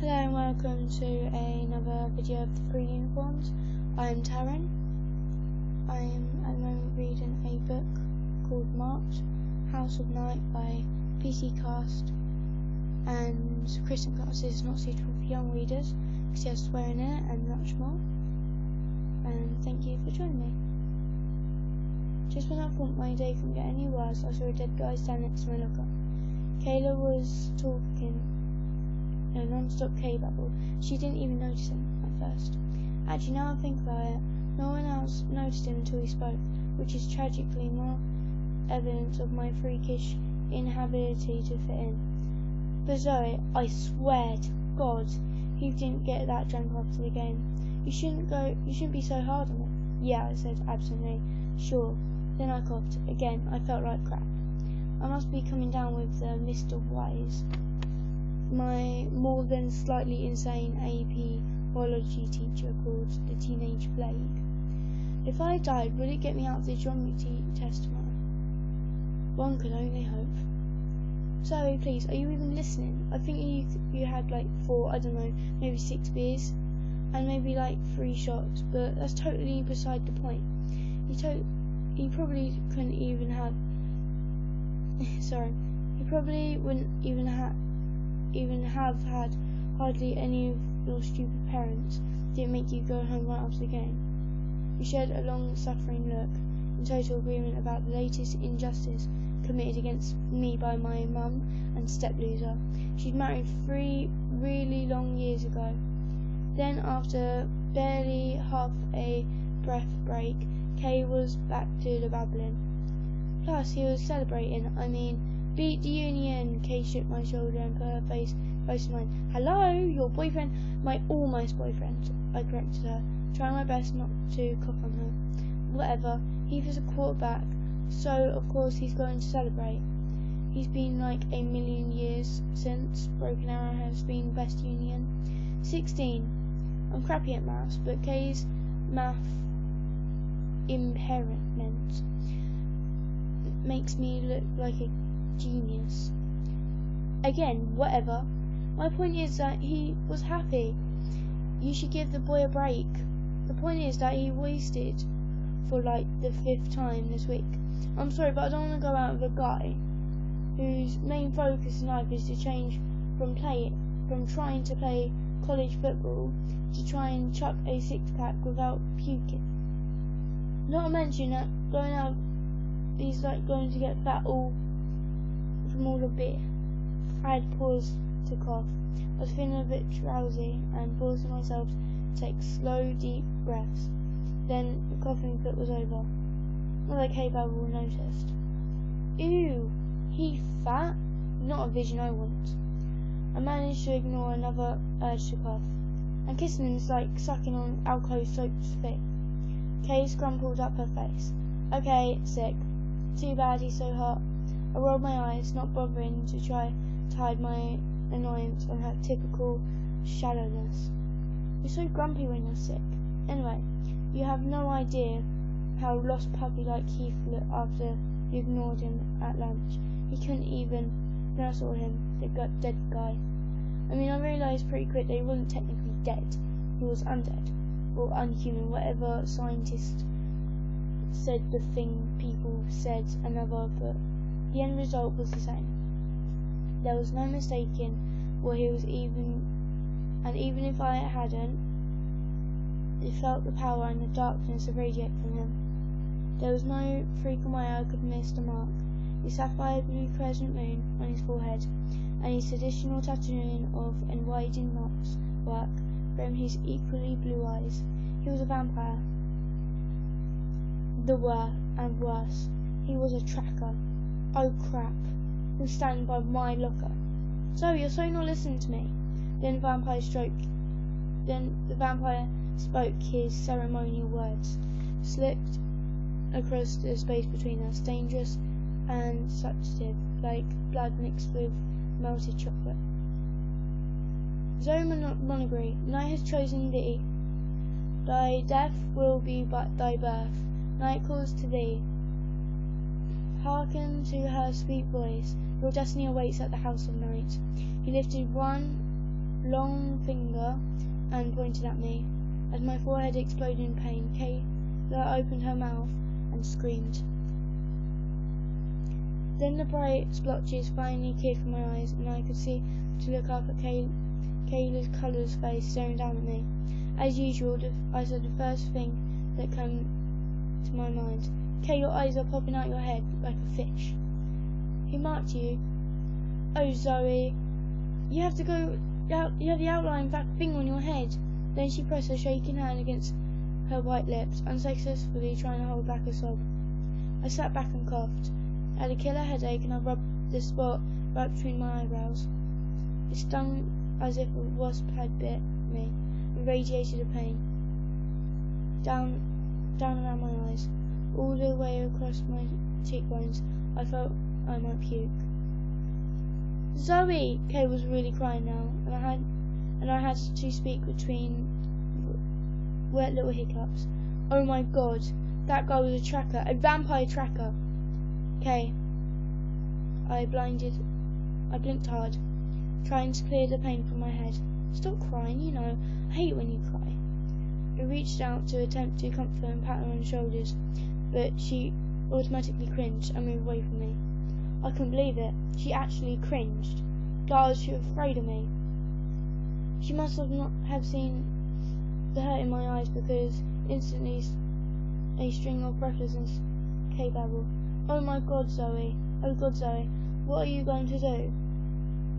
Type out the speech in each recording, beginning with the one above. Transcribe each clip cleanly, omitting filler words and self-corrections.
Hello and welcome to another video of the Three Unicorns. I'm Taryn. I am at the moment reading a book called Marked House of Night by PC Cast, and Christian Cast is not suitable for young readers because he has swearing in it and much more. And thank you for joining me. Just when I thought my day couldn't get any worse, I saw a dead guy stand next to my locker. Kayla was talking a non-stop K-babble. She didn't even notice him at first. Actually, now I think about it, no one else noticed him until he spoke, which is tragically more evidence of my freakish inability to fit in. But Zoe, I swear to God, he didn't get that drunk after the game. You shouldn't be so hard on him. Yeah, I said absently. Sure. Then I coughed. Again, I felt like crap. I must be coming down with Mr. Wise, my more than slightly insane AP biology teacher called the Teenage Plague. If I died, would it get me out of the geometry test tomorrow? One could only hope. Zoe, please, are you even listening? I think you had like 4, I don't know, maybe 6 beers, and maybe like 3 shots, but that's totally beside the point. You probably couldn't even have you probably wouldn't even have had hardly any of your stupid parents didn't make you go home right after the game. You shared a long suffering look, in total agreement about the latest injustice committed against me by my mum and step-loser. She'd married 3 really long years ago. Then, after barely half a breath break, Kay was back to the babbling. Plus, he was celebrating. I mean, beat the union. Kay shook my shoulder and put her face close to mine. Hello, your boyfriend? My almost boyfriend, I corrected her, trying my best not to cough on her. Whatever, he was a quarterback, so of course he's going to celebrate. He's been like a million years since Broken Arrow has been best union. 16. I'm crappy at maths, but Kay's math impairment makes me look like a genius. Again, whatever. My point is that he was happy. You should give the boy a break. The point is that he wasted for like the 5th time this week. I'm sorry, but I don't want to go out with a guy whose main focus in life is to change from trying to play college football to try and chuck a 6-pack without puking. Not to mention that going out, he's like going to get fat from all the beer. I had paused to cough. I was feeling a bit drowsy and forcing myself to take slow, deep breaths. Then the coughing fit was over. Not like K-babble noticed. Ew, he fat? Not a vision I want. I managed to ignore another urge to cough. And kissing him is like sucking on alcohol-soaked spit. Kay scrumpled up her face. Okay, sick. Too bad he's so hot. I rolled my eyes, not bothering to try to hide my annoyance and her typical shallowness. You're so grumpy when you're sick. Anyway, you have no idea how lost puppy-like Keith looked after you ignored him at lunch. He couldn't even, when I saw him, the dead guy. I mean, I realised pretty quick that he wasn't technically dead. He was undead, or unhuman, whatever scientists said the thing people said another, but the end result was the same. There was no mistaking what he was and even if I hadn't, it felt the power and the darkness that radiate from him. There was no freaking way I could miss the mark. The sapphire blue crescent moon on his forehead, and his additional tattooing of enwidened marks work from his equally blue eyes. He was a vampire. And worse, he was a tracker. Oh crap. He was standing by my locker. So you're so not listening to me. Then the vampire spoke his ceremonial words, slipped across the space between us, dangerous and succative, like blood mixed with melted chocolate. Zoe Monogory, night has chosen thee. Thy death will be but thy birth. Night calls to thee. Hearken to her sweet voice. Your destiny awaits at the house of night. He lifted one long finger and pointed at me. As my forehead exploded in pain, Kayla opened her mouth and screamed. Then the bright splotches finally cleared from my eyes, and I could see to look up at Kayla's colourless face staring down at me. As usual, I said the first thing that came to my mind. "Kay, your eyes are popping out your head like a fish." "Who marked you?" "Oh, Zoe, you have the outline of that thing on your head." Then she pressed her shaking hand against her white lips, unsuccessfully trying to hold back a sob. I sat back and coughed. I had a killer headache, and I rubbed the spot right between my eyebrows. It stung as if a wasp had bit me, and radiated a pain. Down around my eyes, all the way across my cheekbones. I felt I might puke. "Zoe!" Kay was really crying now, and I had to speak between wet little hiccups. "Oh my God, that girl was a tracker, a vampire tracker." "Kay." I blinked hard, trying to clear the pain from my head. "Stop crying, you know, I hate when you cry." I reached out to attempt to comfort her and pat her on the shoulders, but she automatically cringed and moved away from me. I couldn't believe it. She actually cringed. Like she was afraid of me. She must not have seen the hurt in my eyes, because instantly a string of breathlessness Kay babbled. "Oh my God, Zoe. Oh God, Zoe. What are you going to do?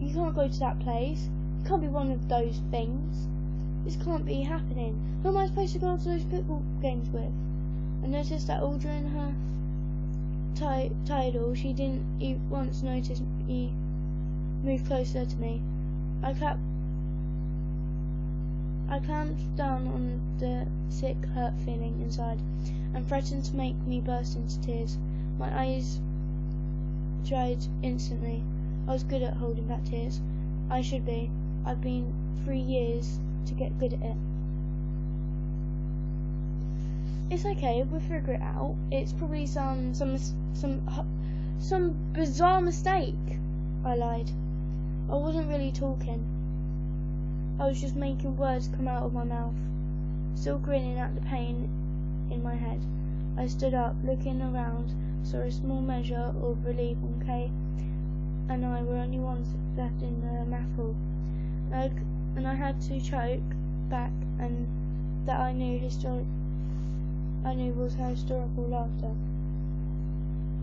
You can't go to that place. You can't be one of those things. This can't be happening. Who am I supposed to go to those football games with?" I noticed that all during her tidal, she didn't once notice me move closer to me. I clamped down on the sick, hurt feeling inside, and threatened to make me burst into tears. My eyes dried instantly. I was good at holding back tears. I should be. I've been 3 years to get good at it. "It's okay, we'll figure it out. It's probably some bizarre mistake." I lied. I wasn't really talking. I was just making words come out of my mouth. Still grinning at the pain in my head, I stood up, looking around, saw a small measure of relief when Kay and I were only ones left in the math hall, and I had to choke back, and that I knew was her historical laughter.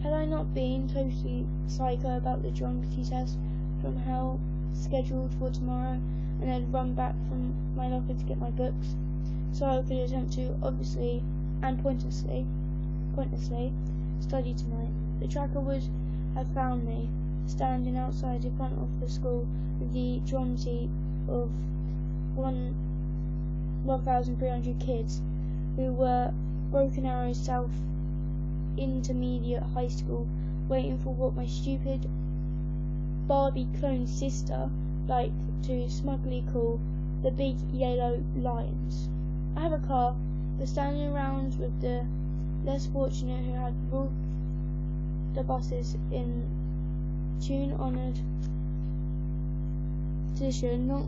Had I not been totally psycho about the geometry test from hell scheduled for tomorrow, and had run back from my locker to get my books, so I could attempt to obviously and pointlessly study tonight, the tracker would have found me standing outside in front of the school with the geometry of 1,300 kids who were Broken Arrow South Intermediate High School, waiting for what my stupid Barbie clone sister liked to smugly call the big yellow lions. I have a car, but standing around with the less fortunate who had ruled the buses in tune-honoured position, not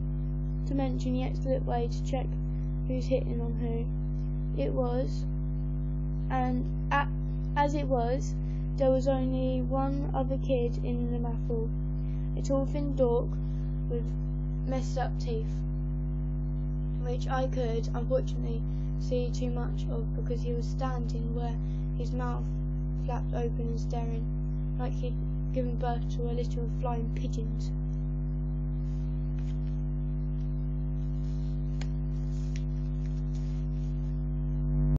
to mention the excellent way to check who's hitting on who. It was, and as it was, there was only one other kid in the math hall, a tall thin dork with messed up teeth, which I could, unfortunately, see too much of because he was standing where his mouth flapped open and staring like he'd given birth to a litter of flying pigeons.